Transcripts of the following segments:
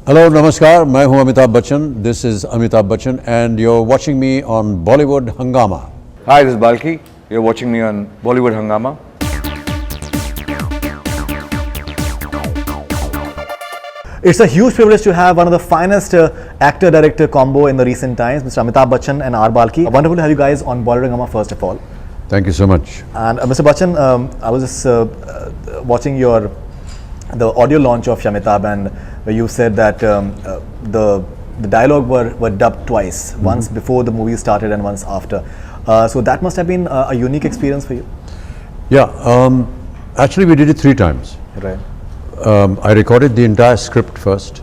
Hello, namaskar. मैं हूं Amitabh Bachchan. This is Amitabh Bachchan, and you're watching me on Bollywood Hungama. Hi, this is Balki. You're watching me on Bollywood Hungama. It's a huge privilege to have one of the finest actor-director combo in the recent times, Mr. Amitabh Bachchan and R Balki. Wonderful to have you guys on Bollywood Hungama first of all. Thank you so much. And Mr. Bachchan, I was just watching the audio launch of Shamitabh, and where you said that the dialogue were dubbed twice, once before the movie started and once after. So that must have been a unique experience for you. Yeah, actually we did it 3 times. Right. I recorded the entire script first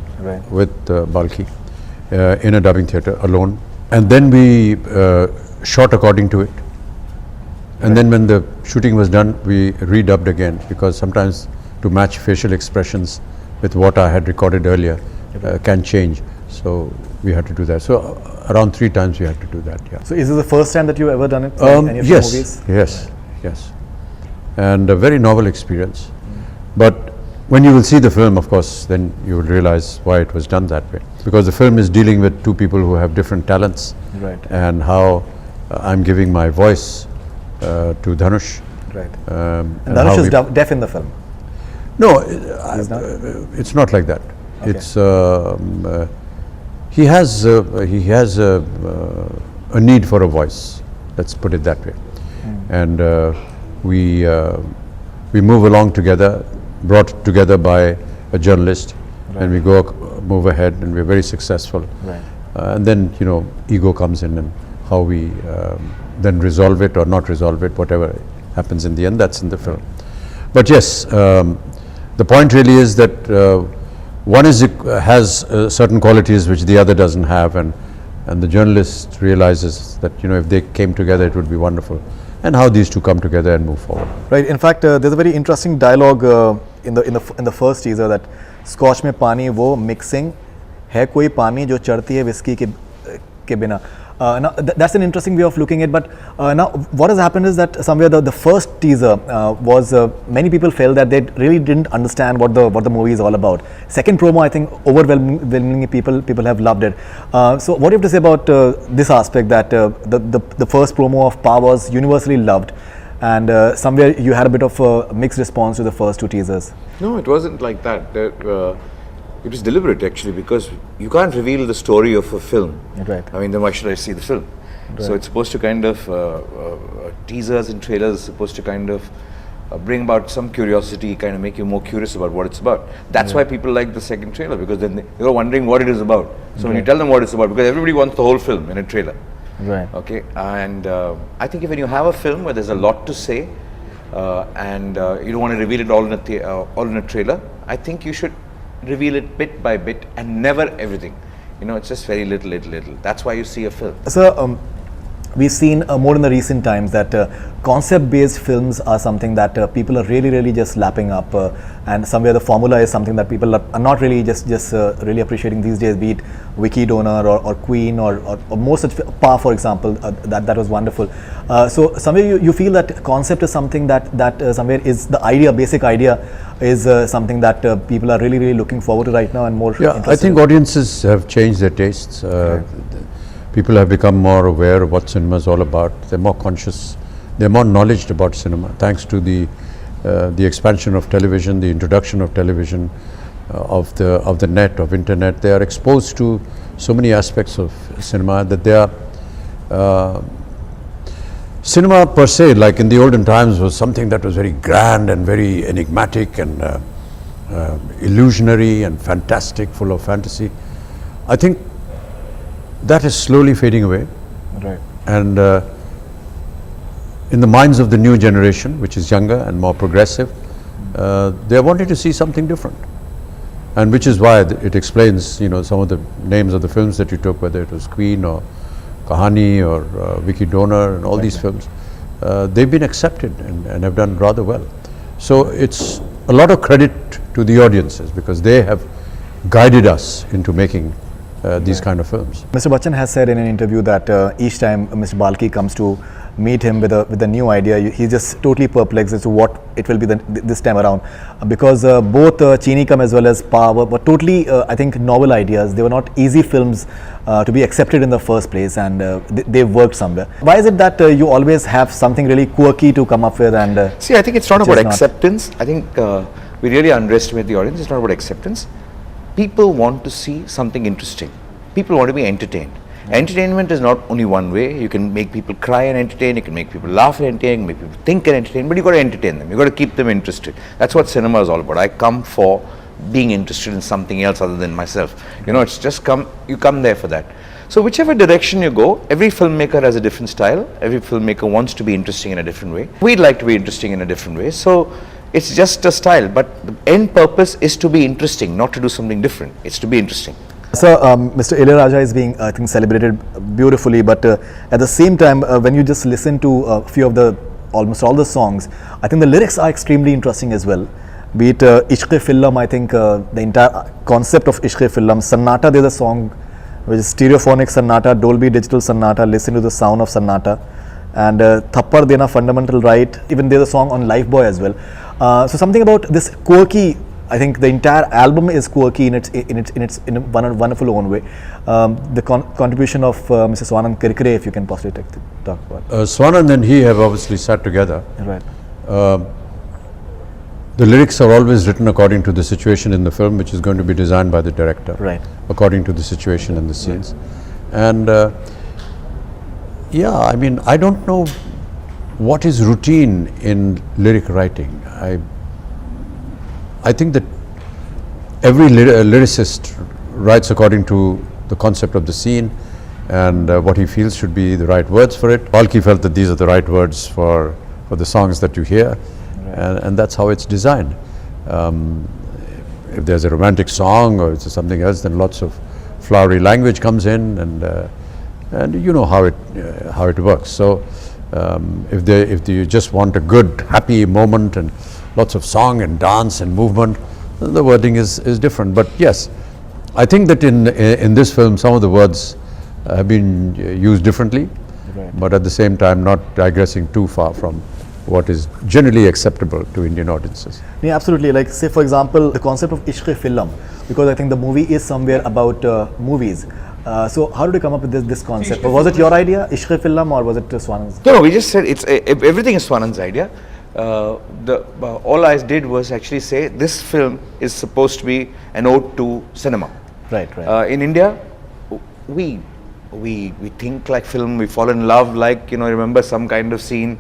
with Balki in a dubbing theatre alone, and then we shot according to it. And then when the shooting was done, we redubbed again, because sometimes to match facial expressions with what I had recorded earlier can change. So we had to do that. So around 3 times we had to do that. Yeah. So is this the first time that you've ever done it in any of your movies? Yes. And a very novel experience. But when you will see the film, of course, then you will realize why it was done that way. Because the film is dealing with 2 people who have different talents. Right. And how I'm giving my voice to Dhanush. Right. And Dhanush is deaf in the film. No, He's it's not like that. Okay. It's he has a need for a voice. Let's put it that way. And we move along together, brought together by a journalist, and we move ahead, and we're very successful. Right. And then ego comes in, and how we then resolve it or not resolve it, whatever happens in the end, that's in the film. But yes. The point really is that one has certain qualities which the other doesn't have, and the journalist realizes that if they came together, it would be wonderful, and how these two come together and move forward. Right. In fact, there's a very interesting dialogue in the first teaser that Scotch में पानी वो mixing है कोई पानी जो चढ़ती है whiskey के बिना. Now that's an interesting way of looking at it, but now what has happened is that somewhere the first teaser was many people felt that they really didn't understand what the movie is all about. Second promo, I think overwhelmingly people have loved it. So what do you have to say about this aspect, that the first promo of Pa was universally loved, and somewhere you had a bit of a mixed response to the first 2 teasers? No, it wasn't like that. It was deliberate actually, because you can't reveal the story of a film. Right. I mean, then why should I see the film? Right. So it's supposed to kind of teasers and trailers supposed to kind of bring about some curiosity, kind of make you more curious about what it's about. That's why people like the second trailer, because then they're wondering what it is about. So when you tell them what it's about, because everybody wants the whole film in a trailer. Right. Okay. And I think when you have a film where there's a lot to say, and you don't want to reveal it all in a trailer, I think you should reveal it bit by bit and never everything. It's just very little. That's why you see a film. So we've seen more in the recent times that concept-based films are something that people are really just lapping up, and somewhere the formula is something that people are not really just really appreciating these days, be it Wiki Donor or Queen or more such. Pa, for example, that was wonderful. So somewhere you feel that concept is something that somewhere is the idea, basic idea is something that people are really looking forward to right now, and more. Yeah, I think audiences have changed their tastes. People have become more aware of what cinema is all about. They're more conscious. They're more knowledgeable about cinema, thanks to the expansion of television, the introduction of television, of the net, of internet. They are exposed to so many aspects of cinema that they are. Cinema per se, like in the olden times, was something that was very grand and very enigmatic and illusionary and fantastic, full of fantasy. I think that is slowly fading away. Right. And in the minds of the new generation, which is younger and more progressive, they are wanting to see something different. And which is why it explains, some of the names of the films that you took, whether it was Queen or Kahani or Wiki Donor and all these films. They've been accepted and have done rather well. So it's a lot of credit to the audiences, because they have guided us into making these kind of films. Mr. Bachchan has said in an interview that each time Mr. Balki comes to meet him with a new idea, he's just totally perplexed as to what it will be this time around, because both Chini Kam as well as Pa were totally, I think, novel ideas. They were not easy films to be accepted in the first place, and they've worked somewhere. Why is it that you always have something really quirky to come up with? And see, I think it's not about acceptance. I think we really underestimate the audience. It's not about acceptance. People want to see something interesting. People want to be entertained. Entertainment is not only one way. You can make people cry and entertain, you can make people laugh and entertain, you can make people think and entertain, but you've got to entertain them. You've got to keep them interested. That's what cinema is all about. I come for being interested in something else other than myself. You know, it's just you come there for that. So whichever direction you go, every filmmaker has a different style. Every filmmaker wants to be interesting in a different way. We'd like to be interesting in a different way. So it's just a style, but the end purpose is to be interesting, not to do something different. It's to be interesting. So, Mr. Ilayaraja is being, I think, celebrated beautifully, but at the same time, when you just listen to a few of almost all the songs, I think the lyrics are extremely interesting as well. Be it Ishq-e-Fillam, I think the entire concept of Ishq-e-Fillam, Sannata, there's a song which is stereophonic Sannata, Dolby Digital Sannata, listen to the sound of Sannata, and Thappar Dena, fundamental right. Even there's a song on Lifebuoy as well. So something about this quirky. I think the entire album is quirky in a wonderful own way. The contribution of Mr. Swanand Kirkare, if you can possibly talk about. Swanand and he have obviously sat together. Right. The lyrics are always written according to the situation in the film, which is going to be designed by the director. Right. According to the situation and the scenes. Right. And yeah, I mean, I don't know what is routine in lyric writing. I think that every lyricist writes according to the concept of the scene and what he feels should be the right words for it. Balki felt that these are the right words for the songs that you hear, and that's how it's designed. If there's a romantic song or it's something else, then lots of flowery language comes in, and you know how it works. So if you just want a good, happy moment and lots of song and dance and movement, the wording is different. But yes, I think that in this film some of the words have been used differently, but at the same time not digressing too far from what is generally acceptable to Indian audiences. Yeah, absolutely. Like, say for example, the concept of Ishq-e-Fillam, because I think the movie is somewhere about movies. So how did you come up with this concept? Was it your idea, Ishq-e-Fillam, or was it Swanand's? No, we just said everything is Swanand's idea. All I did was actually say this film is supposed to be an ode to cinema. Right, right. In India, we think like film, we fall in love like, you know, remember some kind of scene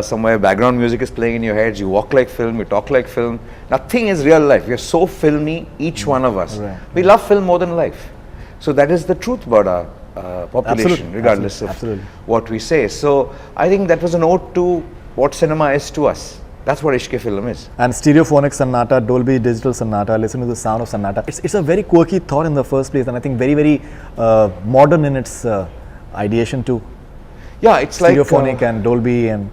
somewhere, background music is playing in your head, you walk like film, you talk like film. Nothing is real life. We are so filmy, each one of us. Right. We love film more than life. So that is the truth about our population, regardless of what we say. So I think that was an ode to what cinema is to us. That's what Ishq-e-Fillam is. And stereophonic Sannata, Dolby Digital Sannata, listen to the sound of Sannata. It's a very quirky thought in the first place, and I think very, very modern in its ideation too. Yeah, it's stereophonic like and Dolby and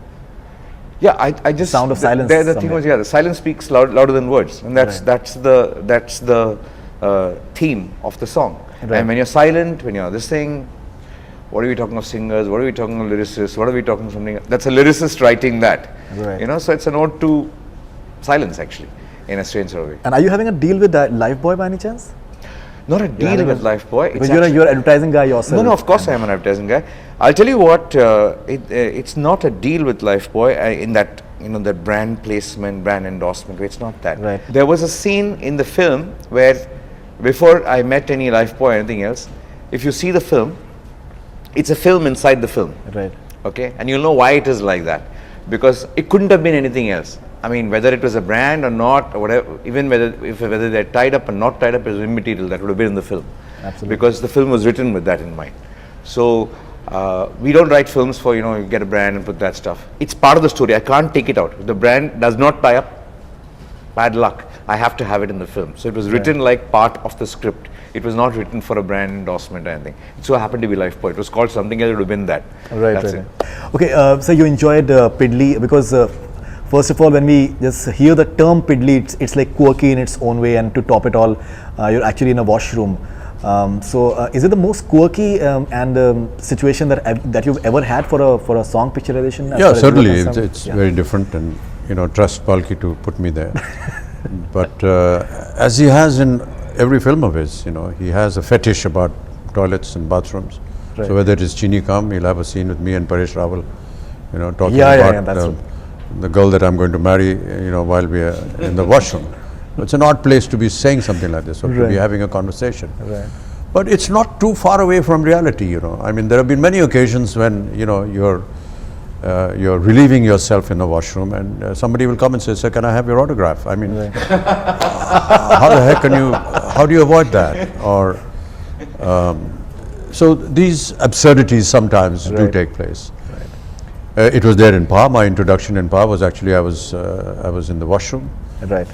yeah, I just sound of silence. The thing was, yeah, the silence speaks louder than words, and that's the theme of the song. Right. And when you're silent, when you're this thing, what are we talking of singers? What are we talking of lyricists? What are we talking of something? That's a lyricist writing that. Right. You know, so it's an ode to silence actually, in a strange sort of way. And are you having a deal with that Lifebuoy by any chance? Not a deal with Lifebuoy. Because you're an advertising guy yourself. No, of course I am an advertising guy. I'll tell you what, it's not a deal with Lifebuoy in that, you know, that brand placement, brand endorsement. It's not that. Right. There was a scene in the film where, before I met any Lifebuoy or anything else, if you see the film, it's a film inside the film. Right. Okay, and you'll know why it is like that, because it couldn't have been anything else. I mean, whether it was a brand or not, or whatever, even whether they're tied up or not tied up is immaterial. That would have been in the film. Absolutely. Because the film was written with that in mind. So we don't write films for, you know, you get a brand and put that stuff. It's part of the story. I can't take it out. If the brand does not tie up, bad luck. I have to have it in the film. So it was written like part of the script. It was not written for a brand endorsement or anything. It so happened to be Lifebuoy. It was called something else. It would have been that. Right. That's right. it. Okay. So you enjoyed Piddly because first of all, when we just hear the term Piddly, it's like quirky in its own way, and to top it all, you're actually in a washroom. Is it the most quirky situation that you've ever had for a song picturization? as Yeah, far as you are certainly. concerned? It's very different, and trust Balki to put me there. But as he has in every film of his, he has a fetish about toilets and bathrooms. Right. So whether it is Chini Kam, he'll have a scene with me and Paresh Rawal, talking Yeah, that's about the girl that I'm going to marry, while we are in the washroom. It's an odd place to be saying something like this, or to be having a conversation. Right. But it's not too far away from reality, I mean, there have been many occasions when, you're relieving yourself in a washroom, and somebody will come and say, "Sir, can I have your autograph?" I mean, how do you avoid that? Or, so these absurdities sometimes do take place. It was there in Pa. My introduction in Pa was actually, I was in the washroom. Right.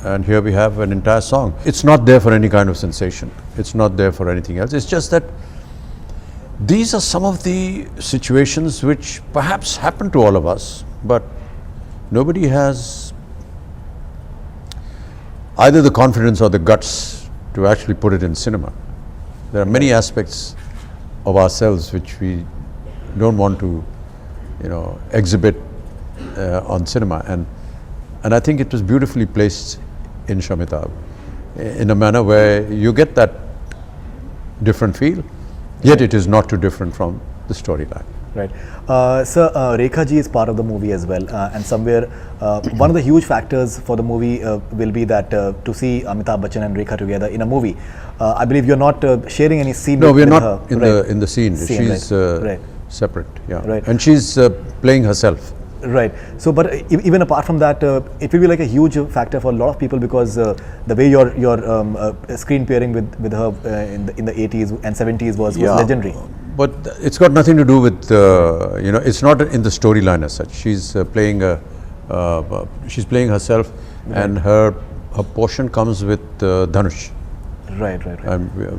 And here we have an entire song. It's not there for any kind of sensation. It's not there for anything else. It's just that these are some of the situations which perhaps happen to all of us, but nobody has either the confidence or the guts to actually put it in cinema. There are many aspects of ourselves which we don't want to, exhibit on cinema, and I think it was beautifully placed in Shamitabh, in a manner where you get that different feel, yet it is not too different from the storyline. Right. Sir, Rekha ji is part of the movie as well, and somewhere one of the huge factors for the movie will be that to see Amitabh Bachchan and Rekha together in a movie. I believe you're not sharing any scene. No, we're with not her. in the scene. She's right. separate, yeah. Right. And she's playing herself. Right. So, but even apart from that, it will be like a huge factor for a lot of people, because the way your screen pairing with her in the 80s and 70s was legendary. But it's got nothing to do with it's not in the storyline as such. She's playing herself, and her portion comes with Dhanush. Right.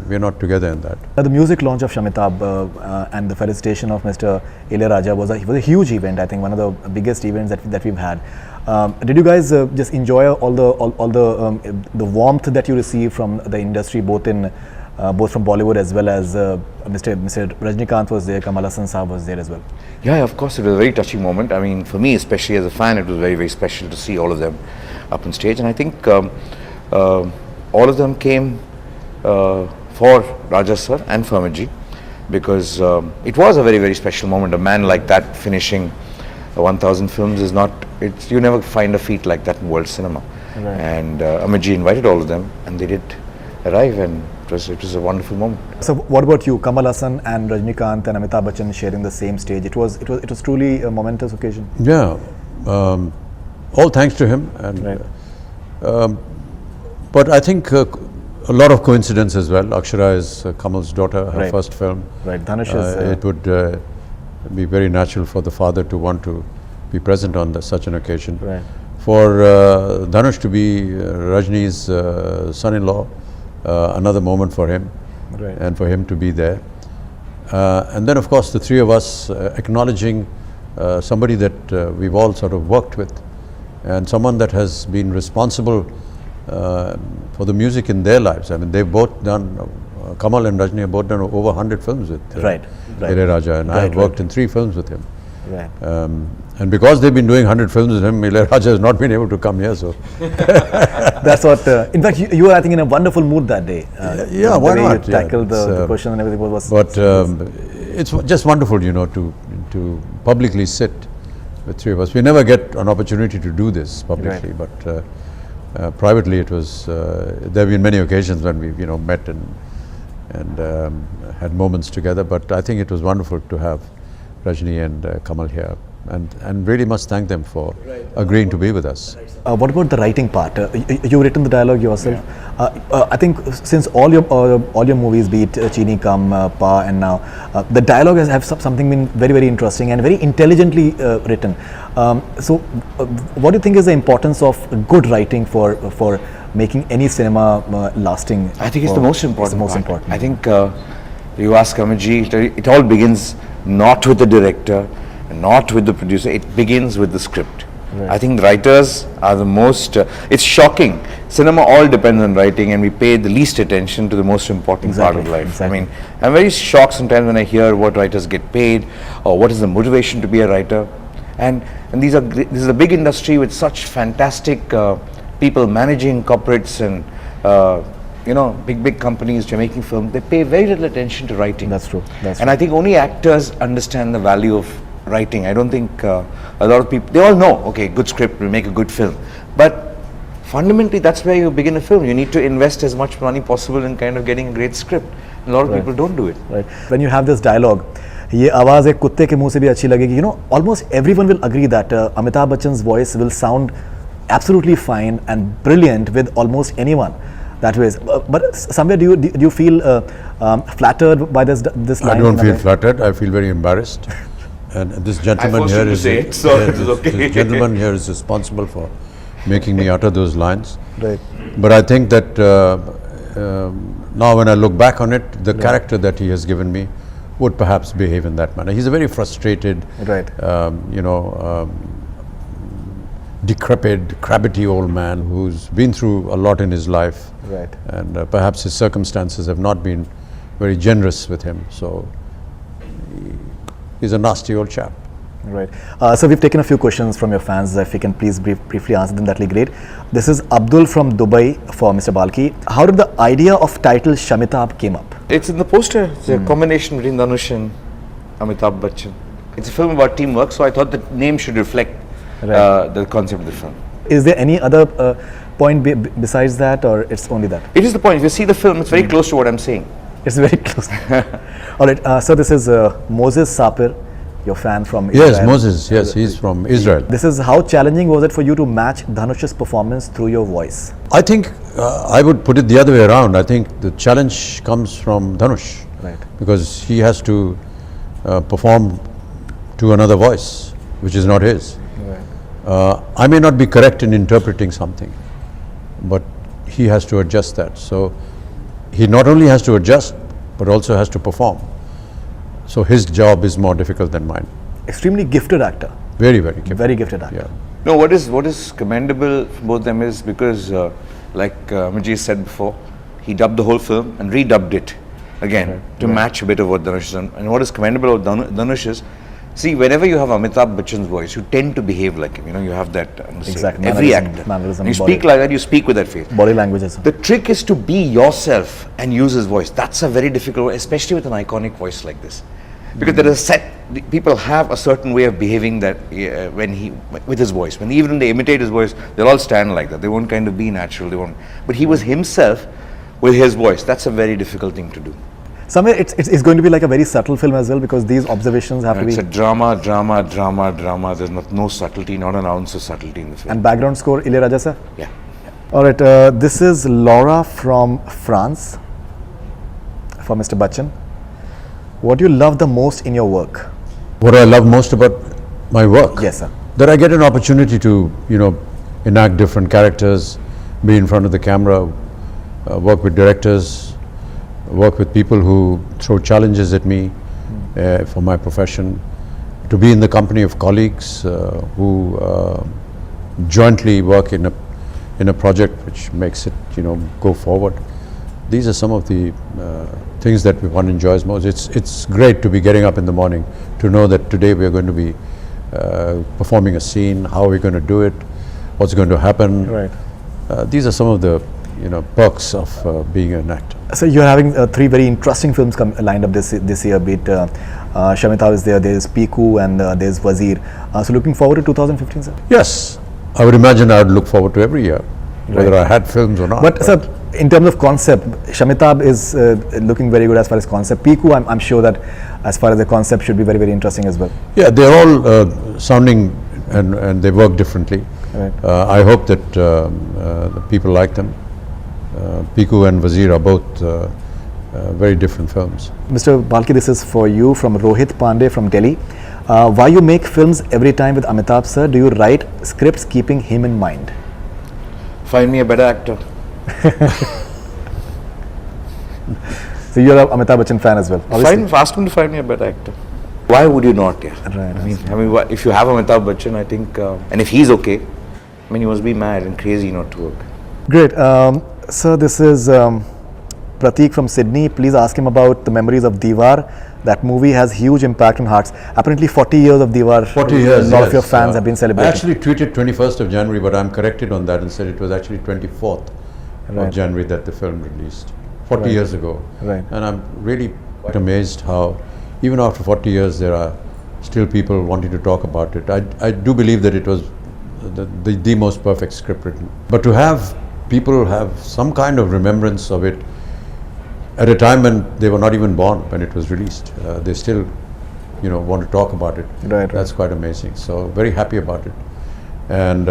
We're not together in that. The music launch of Shamitabh and the felicitation of Mr. Alia Raja was a huge event. I think one of the biggest events that we've had. Did you guys just enjoy all the warmth that you received from the industry, both from Bollywood as well as Mr. Rajinikanth was there, Kamal Haasan Saab was there as well? Yeah, of course, it was a very touching moment. I mean, for me, especially as a fan, it was very, very special to see all of them up on stage. And I think all of them came for Raja sir and Farmaji, because it was a very, very special moment. A man like that finishing 1,000 films is not, you never find a feat like that in world cinema. Right. And Amit ji invited all of them, and they did arrive, and it was a wonderful moment. So what about you, Kamal Haasan and Rajinikanth and Amitabh Bachchan sharing the same stage? It was truly a momentous occasion. Yeah, all thanks to him, and right. But I think a lot of coincidence as well. Akshara is Kamal's daughter, her first film. Right, Dhanush is... it would be very natural for the father to want to be present on such an occasion. Right. For Dhanush to be Rajni's son-in-law, another moment for him, right. And for him to be there. And then of course the three of us acknowledging somebody that we've all sort of worked with, and someone that has been responsible for the music in their lives. I mean, they've both done, Kamal and Rajni have both done over 100 films with Alia Raja, and I have worked in 3 films with him. Right. And because they've been doing 100 films with him, Alia Raja has not been able to come here, so. That's what, in fact, you were, I think, in a wonderful mood that day. Yeah, why not? You tackled the question and everything was... But it's just wonderful, to publicly sit with 3 of us. We never get an opportunity to do this publicly, right. But privately it was, there have been many occasions when we've, met and had moments together, but I think it was wonderful to have Rajni and Kamal here, and really must thank them for agreeing to be with us. What about the writing part? You've written the dialogue yourself. I think since all your movies, be it Chini Kam, Pa, and now, the dialogue have something been very, very interesting and very intelligently written. So, what do you think is the importance of good writing for making any cinema lasting? I think it's the most important. It's the most part. important. I think you ask Amaji, it all begins not with the director, not with the producer. It begins with the script. I think writers are the most, it's shocking. Cinema all depends on writing, and we pay the least attention to the most important part of life. Exactly. I mean, I'm very shocked sometimes when I hear what writers get paid, or what is the motivation to be a writer. And this is a big industry with such fantastic people managing corporates and big companies which are making films. They pay very little attention to writing. That's true. And I think only actors understand the value of writing. I don't think a lot of people, they all know, okay, good script will make a good film. But fundamentally, that's where you begin a film. You need to invest as much money possible in kind of getting a great script. A lot of people don't do it. Right. When you have this dialogue, ये आवाज़ एक कुत्ते के मुंह से भी अच्छी लगेगी. Almost everyone will agree that Amitabh Bachchan's voice will sound absolutely fine and brilliant with almost anyone. That way. But somewhere do you feel flattered by this line? I don't feel flattered. I feel very embarrassed. And this gentleman here is this gentleman here is responsible for making me utter those lines. Right. But I think that now when I look back on it, the character that he has given me would perhaps behave in that manner. He's a very frustrated, decrepit, crabbity old man who's been through a lot in his life. Right. And perhaps his circumstances have not been very generous with him. So he's a nasty old chap. Right. So we've taken a few questions from your fans. If you can please briefly answer them, that'll be great. This is Abdul from Dubai for Mr. Balki. How did the idea of title Shamitabh came up? It's in the poster. It's a combination between Dhanush and Amitabh Bachchan. It's a film about teamwork, so I thought the name should reflect the concept of the film. Is there any other point besides that, or it's only that? It is the point. If you see the film, it's very close to what I'm saying. It's very close. All right. So this is Moses Sapir, your fan from Israel. Yes, Moses. Yes, he's from Israel. This is how challenging was it for you to match Dhanush's performance through your voice? I think I would put it the other way around. I think the challenge comes from Dhanush. Right. Because he has to perform to another voice, which is not his. Right. I may not be correct in interpreting something, but he has to adjust that. So he not only has to adjust, but also has to perform. So his job is more difficult than mine. Extremely gifted actor. Very, very gifted. Very gifted actor. Yeah. No, what is commendable for both them is because, like Amajit said before, he dubbed the whole film and redubbed it again to match a bit of what Dhanush has done. And what is commendable about Dhanush is, see, whenever you have Amitabh Bachchan's voice, you tend to behave like him. You have that. Exactly. Every actor. Mannerism, you speak like that, you speak with that face. Body languages. The trick is to be yourself and use his voice. That's a very difficult, especially with an iconic voice like this. Because there is a set, people have a certain way of behaving that with his voice. When even they imitate his voice, they'll all stand like that. They won't kind of be natural. They won't. But he was himself with his voice. That's a very difficult thing to do. Somewhere it's going to be like a very subtle film as well, because these observations have to be. It's a drama. There's no subtlety, not an ounce of subtlety in the film. And background score, Ilayaraja sir? Yeah. All right, this is Laura from France for Mr. Bachchan. What do you love the most in your work? What I love most about my work? Yes, sir. That I get an opportunity to, enact different characters, be in front of the camera, work with directors, work with people who throw challenges at me for my profession, to be in the company of colleagues who jointly work in a project which makes it, go forward. These are some of the things that one enjoys most. It's great to be getting up in the morning to know that today we are going to be performing a scene. How are we going to do it? What's going to happen? Right. These are some of the perks of being an actor. So you're having 3 very interesting films lined up this year. Be it Shamitabh is there. There's Piku and there's Wazir. So looking forward to 2015, sir. Yes, I would imagine I would look forward to every year, whether I had films or not. But sir, in terms of concept, Shamitabh is looking very good as far as concept. Piku, I'm sure that as far as the concept should be very, very interesting as well. Yeah, they're all sounding and they work differently. Right. I hope that the people like them. Piku and Wazir are both very different films. Mr. Balki, this is for you from Rohit Pandey from Delhi. Why you make films every time with Amitabh sir? Do you write scripts keeping him in mind? Find me a better actor. So you're an Amitabh Bachchan fan as well. Ask him to find me a better actor. Why would you not? Yeah. Right, I mean, if you have Amitabh Bachchan, I think, and if he's okay, I mean, you must be mad and crazy not to work. Great. Sir, this is Prateek from Sydney. Please ask him about the memories of Deewaar. That movie has huge impact on hearts. Apparently 40 years of Deewaar. 40 years, A lot yes. of your fans have been I celebrating. actually tweeted 21st of January, but I'm corrected on that and said it was actually 24th Right. of January that the film released, 40 Right. years ago. Right. And I'm really quite amazed how, even after 40 years, there are still people wanting to talk about it. I do believe that it was the most perfect script written. But to have people have some kind of remembrance of it at a time when they were not even born when it was released, they still, want to talk about it. Right. That's quite amazing. So very happy about it. And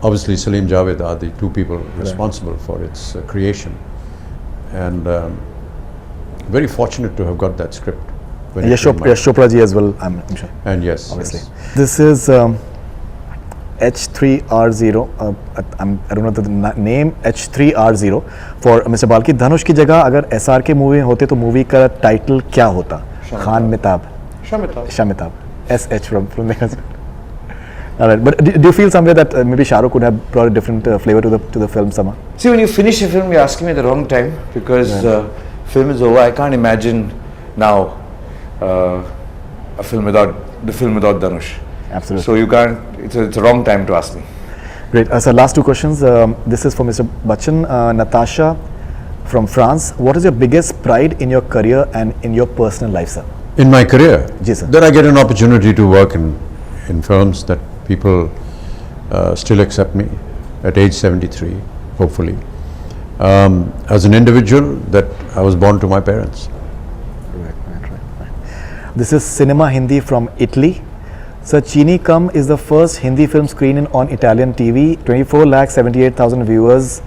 obviously Salim Javed are the two people responsible for its creation. And very fortunate to have got that script. when it Yash came out. Chopra ji as well, I'm sure. And yes, Obviously. yes. This is H3R0. I don't know the name. H3R0 for Mr. Balki. धनुष की जगह अगर SR के movie होते तो movie का title क्या होता? Khan मिताब. Shamitabh. SH from megastar. All right, but do you feel somewhere that maybe Shah Rukh could have brought a different flavor to the film somehow? See, when you finish a film, you're asking me at the wrong time because film is over. I can't imagine now the film without Dhanush. Absolutely. So you can't. It's a wrong time to ask me. Great. So last two questions. This is for Mr. Bachchan. Natasha from France. What is your biggest pride in your career and in your personal life, sir? In my career, Ji, sir. that I get an opportunity to work in films that people still accept me at age 73, hopefully. As an individual, that I was born to my parents. Right. This is Cinema Hindi from Italy. Sir, Chini Kam is the first Hindi film screening on Italian TV. 24,78,000 viewers.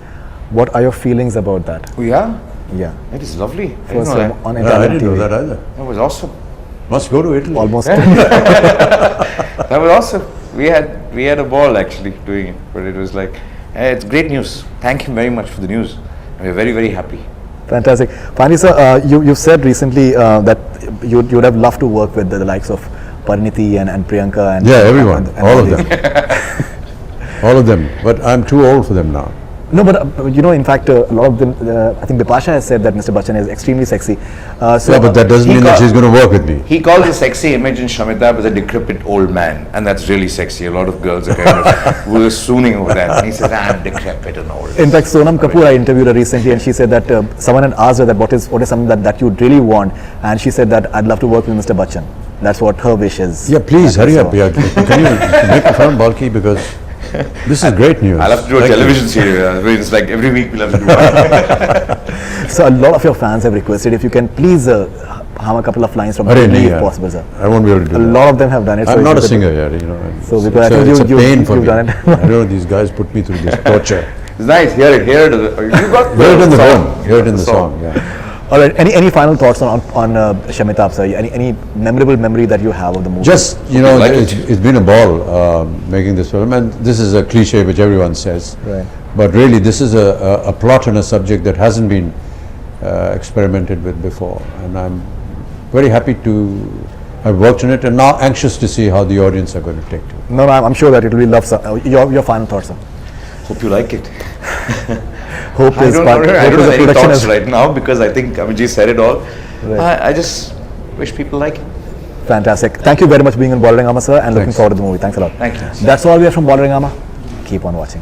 What are your feelings about that? Oh yeah, Yeah. it is lovely. First I film didn't know on I Italian didn't know TV. that either. that. That was awesome. Must go to Italy. Almost. That was awesome. We had a ball actually doing it, but it was like, it's great news. Thank you very much for the news. We're very, very happy. Fantastic. Finally, sir, you said recently that you would have loved to work with the likes of Parineeti and Priyanka and Yeah, everyone, and all of these. them. All of them. But I'm too old for them now. No, but in fact, a lot of them. I think Bipasha has said that Mr. Bachchan is extremely sexy. So, Yeah, but that doesn't he mean that got- she's going to work with me. He calls the sexy image in Shamitabh as a decrepit old man, and that's really sexy. A lot of girls are kind of were swooning over that. And he says, "I'm decrepit and old." in fact, Sonam Kapoor, I interviewed her recently, and she said that someone had asked her that what is something that you'd really want, and she said that I'd love to work with Mr. Bachchan. That's what her wish is. Yeah, please And hurry so- up. Yeah. Can you make a film, Balki? Because this is great news. I'll have to do a Thank you. television series. It's like every week we'll have to do one. So a lot of your fans have requested if you can please hum a couple of lines from Arey, Piddly nahi, if yaar. possible, sir. I won't be able to do A that. lot of them have done it. I'm if not you a could- singer, yeah. So it's, because I think it's a you- pain for you've me. done it. I know these guys put me through this torture. It's nice. Hear it. You got Hear it in the song. song. Hear it in the song. Yeah. All right. Any final thoughts on Shamitabh, sir? Any memorable memory that you have of the movie? Just like it's been a ball making this film, and this is a cliche which everyone says. Right. But really, this is a plot and a subject that hasn't been experimented with before, and I'm very happy to have worked on it, and now anxious to see how the audience are going to take to it. No, I'm sure that it will be loved, sir. Your final thoughts, sir. Hope you like it. Hope I is don't part. know. I Hope don't is have a any production thoughts as right now because I think Amiji said it all. Right. I just wish people like it. Fantastic. Thank you very much for being on Bollywood Hungama, sir, and looking Thanks. forward to the movie. Thanks a lot. Thank you. That's all we have from Bollywood Hungama. Keep on watching.